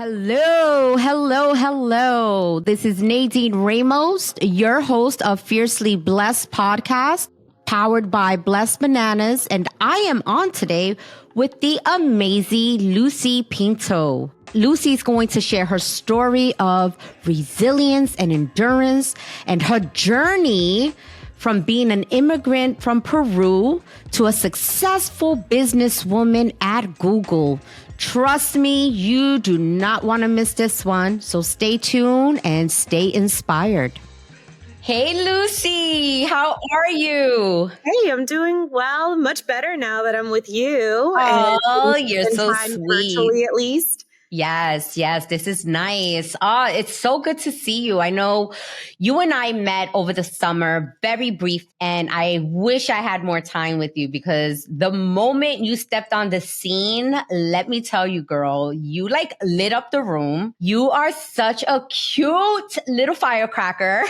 Hello, hello, hello. This is Nadine Ramos, your host of Fiercely Blessed podcast, powered by Blessed Bananas. And I am on today with the amazing Lucy Pinto. Lucy's going to share her story of resilience and endurance and her journey from being an immigrant from Peru to a successful businesswoman at Google. Trust me, you do not want to miss this one. So stay tuned and stay inspired. Hey, Lucy, how are you? Hey, I'm doing well, much better now that I'm with you. Oh, you're so time sweet. Virtually, at least. Yes, this is nice. It's so good to see you. I know you and I met over the summer, very brief, and I wish I had more time with you because the moment you stepped on the scene, let me tell you, girl, you like lit up the room. You are such a cute little firecracker.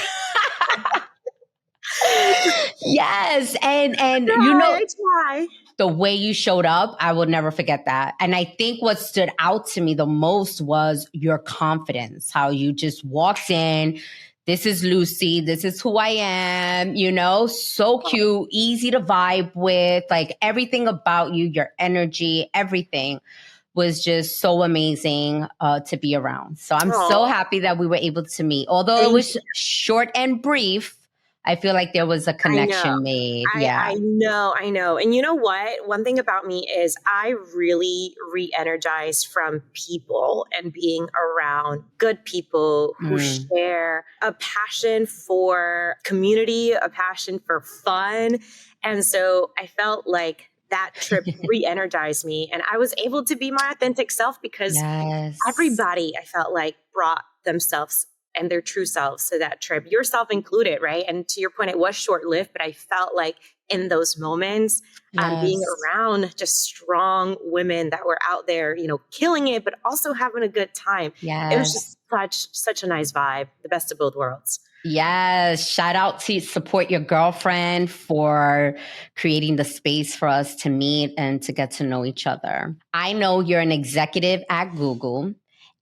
Yes, and you know, I try. The way you showed up, I will never forget that. And I think what stood out to me the most was your confidence, how you just walked in. This is Lucy. This is who I am. You know, so cute, easy to vibe with, like everything about you, your energy, everything was just so amazing to be around. So I'm so happy that we were able to meet. Although it was short and brief, I feel like there was a connection made. I know. And you know what? One thing about me is I really re-energize from people and being around good people who share a passion for community, a passion for fun. And so I felt like that trip re-energized me and I was able to be my authentic self because everybody, I felt like, brought themselves and their true selves to that trip, yourself included, right? And to your point, it was short-lived, but I felt like in those moments, being around just strong women that were out there, you know, killing it, but also having a good time. It was just such a nice vibe, the best of both worlds. Yes. Shout out to support your girlfriend for creating the space for us to meet and to get to know each other. I know you're an executive at Google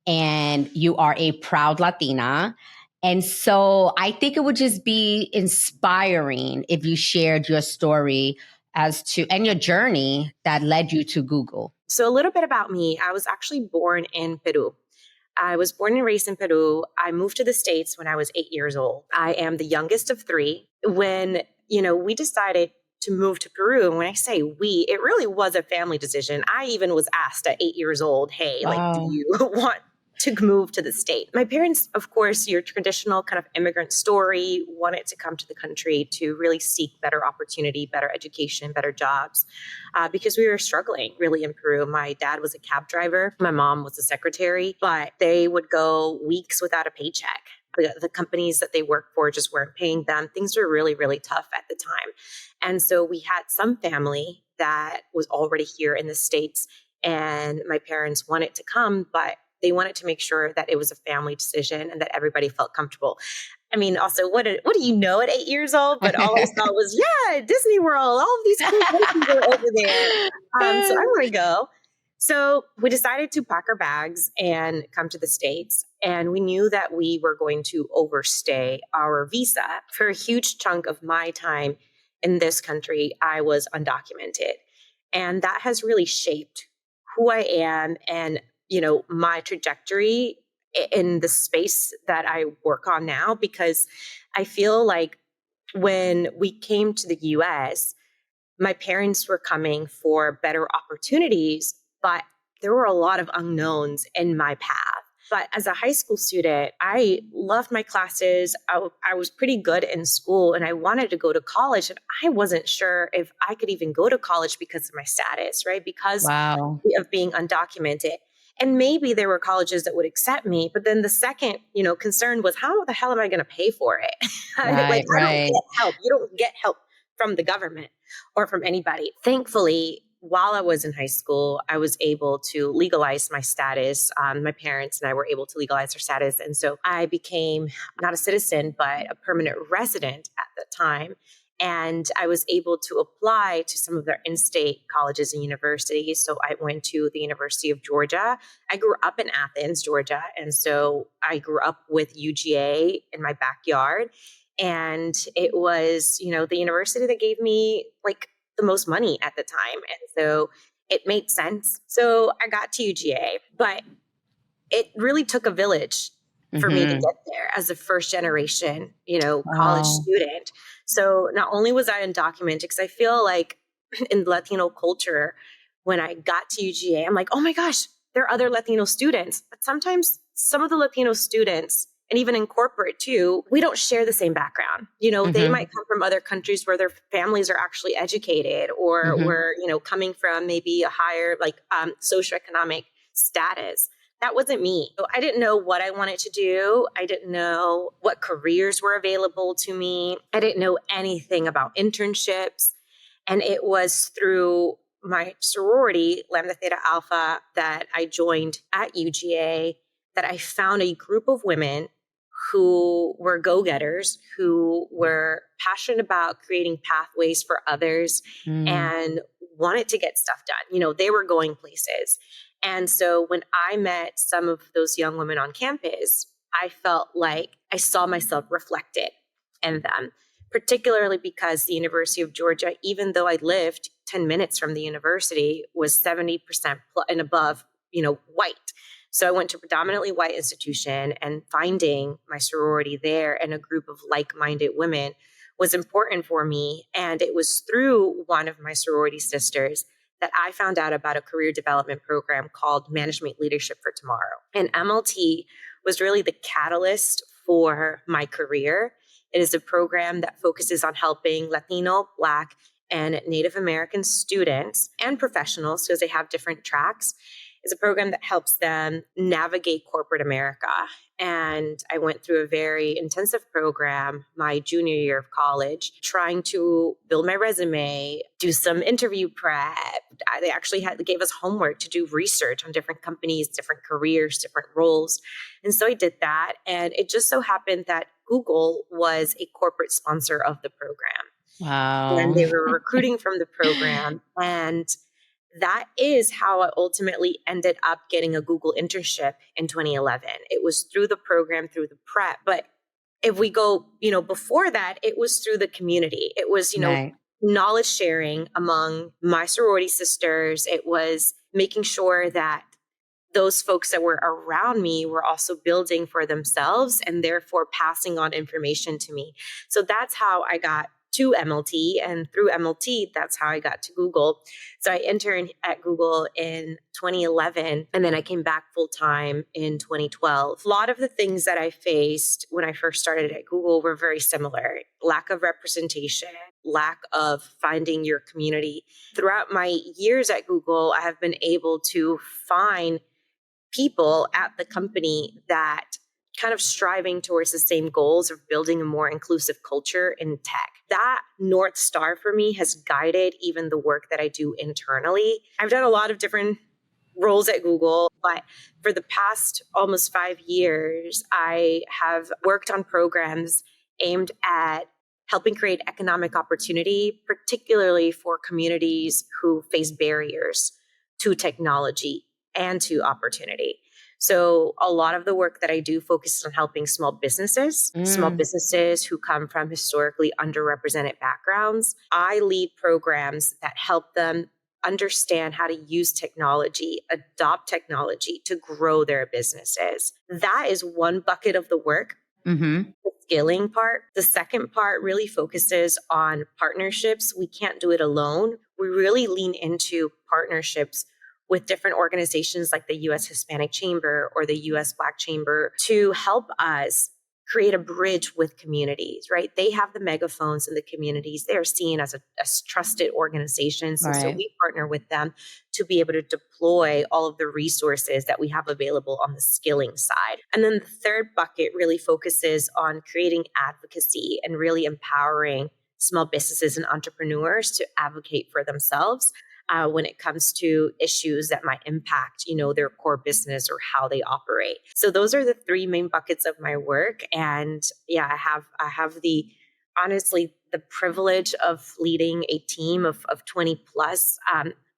and you are a proud Latina. And so I think it would just be inspiring if you shared your story and your journey that led you to Google. So a little bit about me. I was actually born in Peru. I was born and raised in Peru. I moved to the States when I was 8 years old. I am the youngest of three. When, we decided to move to Peru, and when I say we, it really was a family decision. I even was asked at 8 years old, hey, do you want to move to the state? My parents, of course, your traditional kind of immigrant story, wanted to come to the country to really seek better opportunity, better education, better jobs, because we were struggling really in Peru. My dad was a cab driver. My mom was a secretary, but they would go weeks without a paycheck. The companies that they worked for just weren't paying them. Things were really, really tough at the time. And so we had some family that was already here in the States, and my parents wanted to come, but they wanted to make sure that it was a family decision and that everybody felt comfortable. I mean, also, what do you know at 8 years old? But all I saw was, Disney World, all of these cool places are over there. So I want to go. So we decided to pack our bags and come to the States. And we knew that we were going to overstay our visa. For a huge chunk of my time in this country, I was undocumented. And that has really shaped who I am and my trajectory in the space that I work on now, because I feel like when we came to the US, my parents were coming for better opportunities, but there were a lot of unknowns in my path. But as a high school student, I loved my classes. I was pretty good in school and I wanted to go to college. And I wasn't sure if I could even go to college because of my status, right? Because of being undocumented. And maybe there were colleges that would accept me. But then the second, concern was, how the hell am I going to pay for it? I don't get help. You don't get help from the government or from anybody. Thankfully, while I was in high school, I was able to legalize my status. My parents and I were able to legalize our status. And so I became not a citizen, but a permanent resident at the time. And I was able to apply to some of their in-state colleges and universities. So I went to the University of Georgia. I grew up in Athens, Georgia. And so I grew up with UGA in my backyard. And it was, the university that gave me like the most money at the time. And so it made sense. So I got to UGA, but it really took a village for me to Mm-hmm. get there as a first generation, college Wow. student. So not only was I undocumented, because I feel like in Latino culture, when I got to UGA, I'm like, oh my gosh, there are other Latino students. But sometimes some of the Latino students, and even in corporate too, we don't share the same background. They Mm-hmm. might come from other countries where their families are actually educated, or Mm-hmm. were, coming from maybe a higher socioeconomic status. That wasn't me. So I didn't know what I wanted to do. I didn't know what careers were available to me. I didn't know anything about internships. And it was through my sorority, Lambda Theta Alpha, that I joined at UGA, that I found a group of women who were go-getters, who were passionate about creating pathways for others Mm. and wanted to get stuff done. They were going places. And so when I met some of those young women on campus, I felt like I saw myself reflected in them, particularly because the University of Georgia, even though I lived 10 minutes from the university, was 70% and above, white. So I went to a predominantly white institution, and finding my sorority there and a group of like-minded women was important for me. And it was through one of my sorority sisters that I found out about a career development program called Management Leadership for Tomorrow. And MLT was really the catalyst for my career. It is a program that focuses on helping Latino, Black, and Native American students and professionals, because they have different tracks. It's a program that helps them navigate corporate America. And I went through a very intensive program my junior year of college, trying to build my resume, do some interview prep. They actually gave us homework to do research on different companies, different careers, different roles. And so I did that. And it just so happened that Google was a corporate sponsor of the program. And Wow. they were recruiting from the program. And that is how I ultimately ended up getting a Google internship in 2011. It was through the program, through the prep. But if we go, before that, it was through the community. It was, Right. knowledge sharing among my sorority sisters. It was making sure that those folks that were around me were also building for themselves and therefore passing on information to me. So that's how I got to MLT, and through MLT, that's how I got to Google. So I interned at Google in 2011, and then I came back full time in 2012. A lot of the things that I faced when I first started at Google were very similar: lack of representation, lack of finding your community. Throughout my years at Google, I have been able to find people at the company that kind of striving towards the same goals of building a more inclusive culture in tech. That North Star for me has guided even the work that I do internally. I've done a lot of different roles at Google, but for the past almost 5 years, I have worked on programs aimed at helping create economic opportunity, particularly for communities who face barriers to technology and to opportunity. So a lot of the work that I do focuses on helping small Mm. businesses who come from historically underrepresented backgrounds. I lead programs that help them understand how to use technology, adopt technology to grow their businesses. That is one bucket of the work. Mm-hmm. The skilling part. The second part really focuses on partnerships. We can't do it alone. We really lean into partnerships with different organizations like the US Hispanic Chamber or the US Black Chamber to help us create a bridge with communities, right? They have the megaphones in the communities. They are seen as trusted organizations. And so Right. we partner with them to be able to deploy all of the resources that we have available on the skilling side. And then the third bucket really focuses on creating advocacy and really empowering small businesses and entrepreneurs to advocate for themselves when it comes to issues that might impact, their core business or how they operate. So those are the three main buckets of my work. And yeah, I have honestly the privilege of leading a team of 20 plus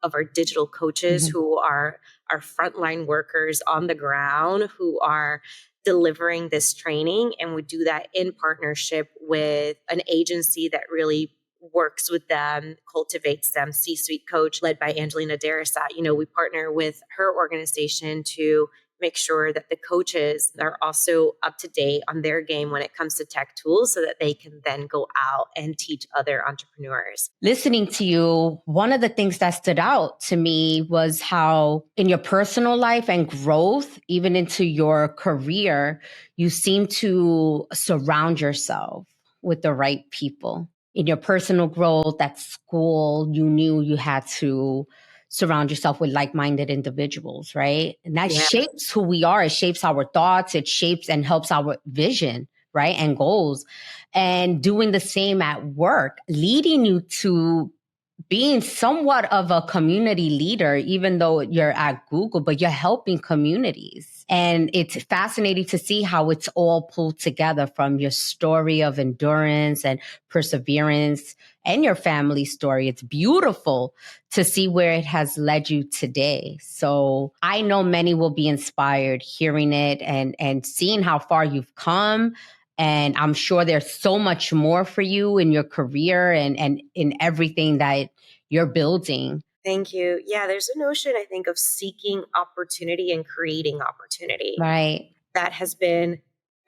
of our digital coaches who are our frontline workers on the ground, who are delivering this training. And we do that in partnership with an agency that really works with them, cultivates them, C-suite coach led by Angelina Darasat. We partner with her organization to make sure that the coaches are also up to date on their game when it comes to tech tools so that they can then go out and teach other entrepreneurs. Listening to you, one of the things that stood out to me was how in your personal life and growth, even into your career, you seem to surround yourself with the right people. In your personal growth at school, you knew you had to surround yourself with like-minded individuals, right? And that shapes who we are. It shapes our thoughts. It shapes and helps our vision, right? And goals. And doing the same at work, leading you to being somewhat of a community leader, even though you're at Google, but you're helping communities. And it's fascinating to see how it's all pulled together from your story of endurance and perseverance and your family story. It's beautiful to see where it has led you today. So I know many will be inspired hearing it and seeing how far you've come. And I'm sure there's so much more for you in your career and in everything that you're building. Thank you. Yeah, there's a notion, I think, of seeking opportunity and creating opportunity. Right. That has been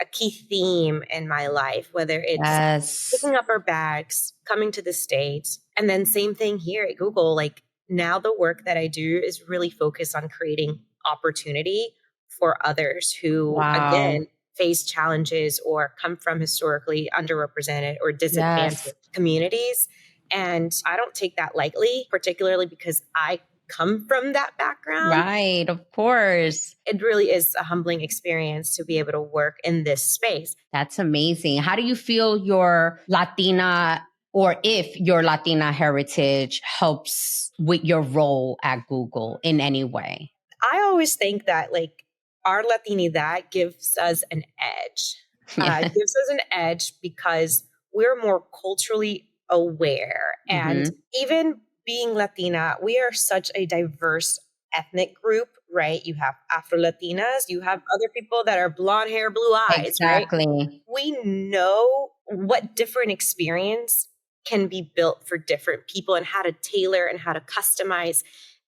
a key theme in my life, whether it's picking up our bags, coming to the States, and then same thing here at Google. Like now the work that I do is really focused on creating opportunity for others who, again, face challenges or come from historically underrepresented or disadvantaged communities. And I don't take that lightly, particularly because I come from that background. Right, of course. It really is a humbling experience to be able to work in this space. That's amazing. How do you feel your Latina, or if your Latina heritage helps with your role at Google in any way? I always think that like our Latinidad gives us an edge. Gives us an edge because we're more culturally aware. And even being Latina, we are such a diverse ethnic group, right? You have Afro-Latinas, you have other people that are blonde hair, blue eyes, exactly. Right? We know what different experience can be built for different people and how to tailor and how to customize.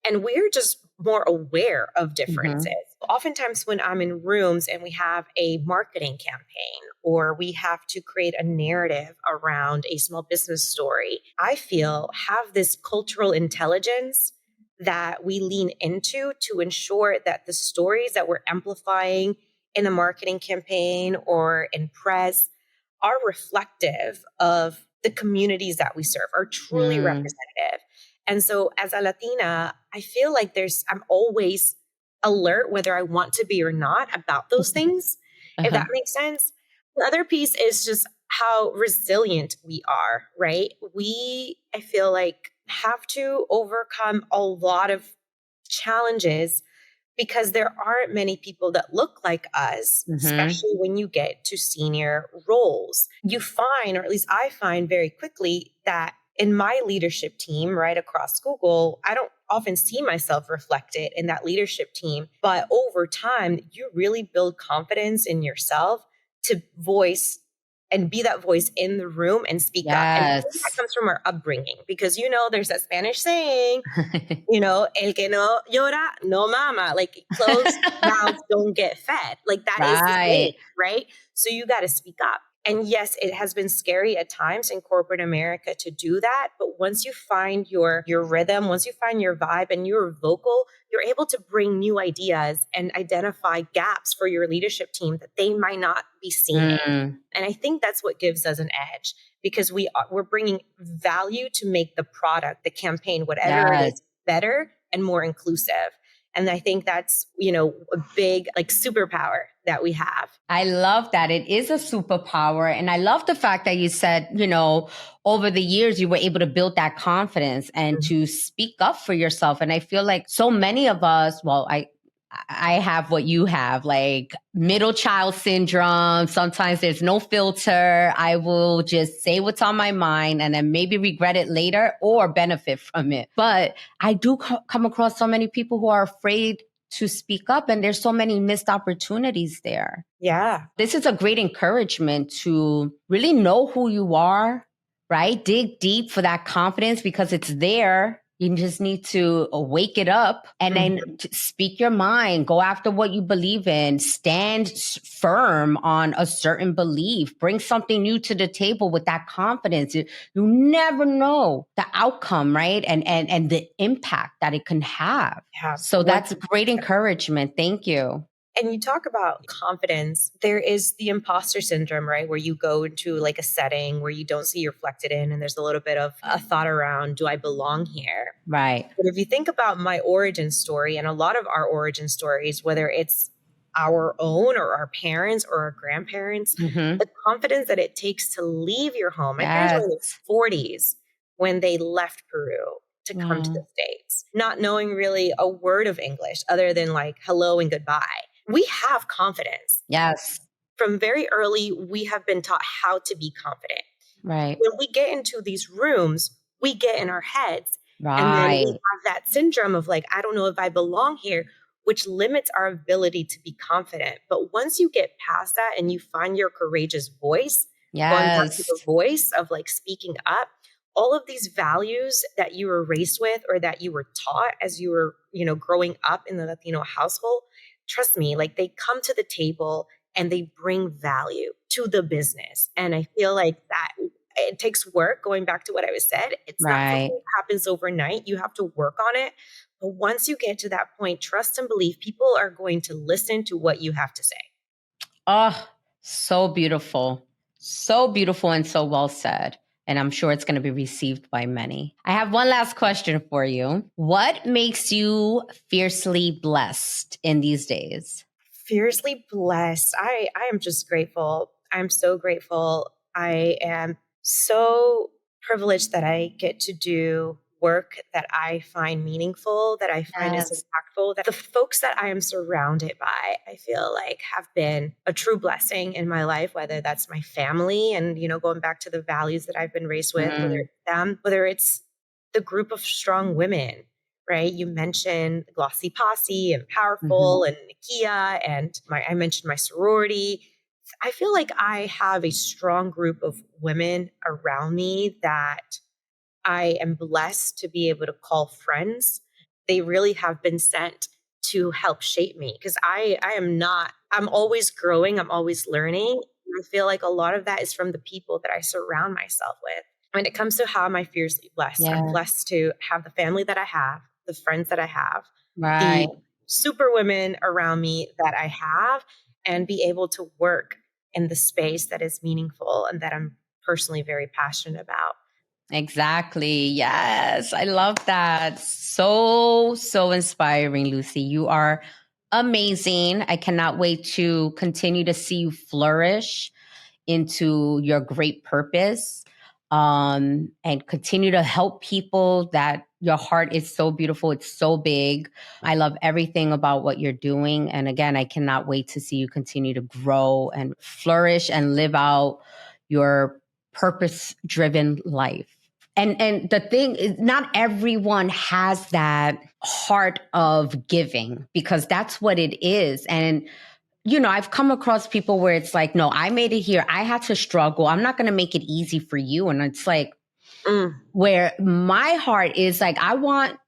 And we're just more aware of differences. Oftentimes when I'm in rooms and we have a marketing campaign or we have to create a narrative around a small business story, I feel have this cultural intelligence that we lean into to ensure that the stories that we're amplifying in a marketing campaign or in press are reflective of the communities that we serve, are truly representative. And so as a Latina, I feel like I'm always alert, whether I want to be or not, about those things, if that makes sense. The other piece is just how resilient we are, right? I feel like, have to overcome a lot of challenges because there aren't many people that look like us, especially when you get to senior roles. You find, or at least I find very quickly, that in my leadership team right across Google, I don't often see myself reflected in that leadership team. But over time, you really build confidence in yourself to voice and be that voice in the room and speak up. And I think that comes from our upbringing because, there's that Spanish saying, el que no llora, no mama. Like closed mouths don't get fed. Like that is the saying, right? So you got to speak up. And yes, it has been scary at times in corporate America to do that. But once you find your rhythm, once you find your vibe and you're vocal, you're able to bring new ideas and identify gaps for your leadership team that they might not be seeing. And I think that's what gives us an edge because we're bringing value to make the product, the campaign, whatever it is, better and more inclusive. And I think that's, a big superpower that we have. I love that. It is a superpower. And I love the fact that you said, over the years, you were able to build that confidence and to speak up for yourself. And I feel like so many of us, I have what you have, like middle child syndrome. Sometimes there's no filter. I will just say what's on my mind and then maybe regret it later or benefit from it. But I do come across so many people who are afraid to speak up, and there's so many missed opportunities there. Yeah. This is a great encouragement to really know who you are, right? Dig deep for that confidence because it's there. You just need to wake it up and then speak your mind, go after what you believe in, stand firm on a certain belief, bring something new to the table with that confidence. You never know the outcome, right? And the impact that it can have. Yeah. So that's great encouragement. Thank you. And you talk about confidence. There is the imposter syndrome, right? Where you go into like a setting where you don't see you're reflected in, and there's a little bit of a thought around, do I belong here? Right. But if you think about my origin story and a lot of our origin stories, whether it's our own or our parents or our grandparents, the confidence that it takes to leave your home. My parents were in their 40s when they left Peru to come to the States, not knowing really a word of English other than like hello and goodbye. We have confidence. Yes. From very early, we have been taught how to be confident. Right. When we get into these rooms, we get in our heads. Right. And then we have that syndrome of like, I don't know if I belong here, which limits our ability to be confident. But once you get past that and you find your courageous voice, going back to the voice of like speaking up, all of these values that you were raised with or that you were taught as you were, growing up in the Latino household, trust me, like they come to the table and they bring value to the business. And I feel like that it takes work. Going back to what I was said, it's not something that happens overnight. You have to work on it. But once you get to that point, trust and believe people are going to listen to what you have to say. Oh, so beautiful. So beautiful and so well said. And I'm sure it's going to be received by many. I have one last question for you. What makes you fiercely blessed in these days? Fiercely blessed. I am just grateful. I'm so grateful. I am so privileged that I get to do work that I find meaningful, that I find is impactful, that the folks that I am surrounded by, I feel like have been a true blessing in my life, whether that's my family and, going back to the values that I've been raised with, whether it's them, whether it's the group of strong women, right? You mentioned Glossy Posse and Powerful and Nikia, and I mentioned my sorority. I feel like I have a strong group of women around me that I am blessed to be able to call friends. They really have been sent to help shape me because I'm always growing. I'm always learning. And I feel like a lot of that is from the people that I surround myself with. When it comes to how am I fiercely blessed, I'm blessed to have the family that I have, the friends that I have, the super women around me that I have, and be able to work in the space that is meaningful and that I'm personally very passionate about. Exactly. Yes. I love that. So, so inspiring, Lucy. You are amazing. I cannot wait to continue to see you flourish into your great purpose, and continue to help people. That your heart is so beautiful. It's so big. I love everything about what you're doing. And again, I cannot wait to see you continue to grow and flourish and live out your purpose-driven life. And the thing is, not everyone has that heart of giving, because that's what it is. And I've come across people where it's like, no, I made it here. I had to struggle. I'm not going to make it easy for you. And it's like, where my heart is like, I want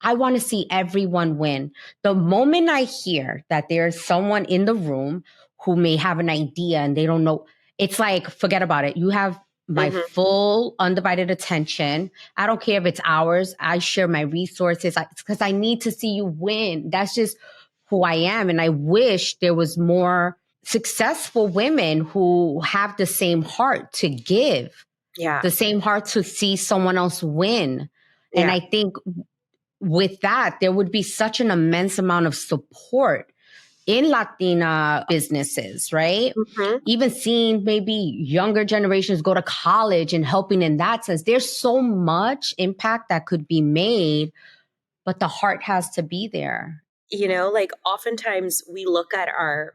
to see everyone win. The moment I hear that there's someone in the room who may have an idea and they don't know, it's like, forget about it. You have my full undivided attention. I don't care if it's hours. I share my resources because I need to see you win. That's just who I am. And I wish there was more successful women who have the same heart to give, the same heart to see someone else win. And I think with that, there would be such an immense amount of support in Latina businesses, right? Even seeing maybe younger generations go to college and helping in that sense. There's so much impact that could be made, but the heart has to be there. Like oftentimes we look at our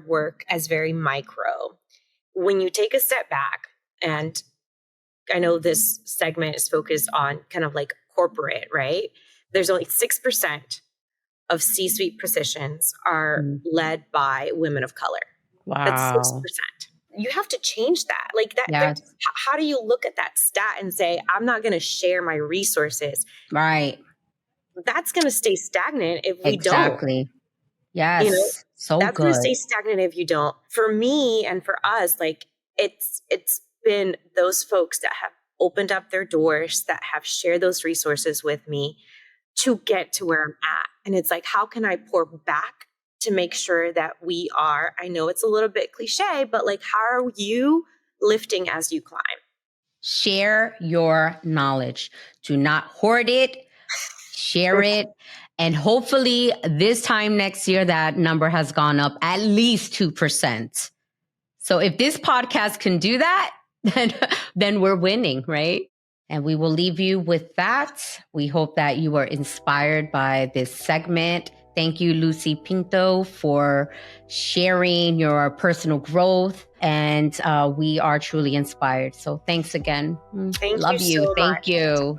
work as very micro. When you take a step back, and I know this segment is focused on kind of like corporate, right? There's only 6% of C-suite positions are led by women of color. That's Wow. 6%. You have to change that. Like that. Yes. How do you look at that stat and say, I'm not going to share my resources? Right. That's going to stay stagnant if we don't. Exactly. You know, Yes. So that's going to good. stay stagnant if you don't. For me and for us, like it's been those folks that have opened up their doors, that have shared those resources with me to get to where I'm at. And it's like, how can I pour back to make sure that we are, I know it's a little bit cliche, but like, how are you lifting as you climb? Share your knowledge. Do not hoard it. Share it. And hopefully this time next year, that number has gone up at least 2%. So if this podcast can do that, then we're winning, right? And we will leave you with that. We hope that you were inspired by this segment. Thank you, Lucy Pinto, for sharing your personal growth. And we are truly inspired. So thanks again. Thank you Love you. so Thank much. you.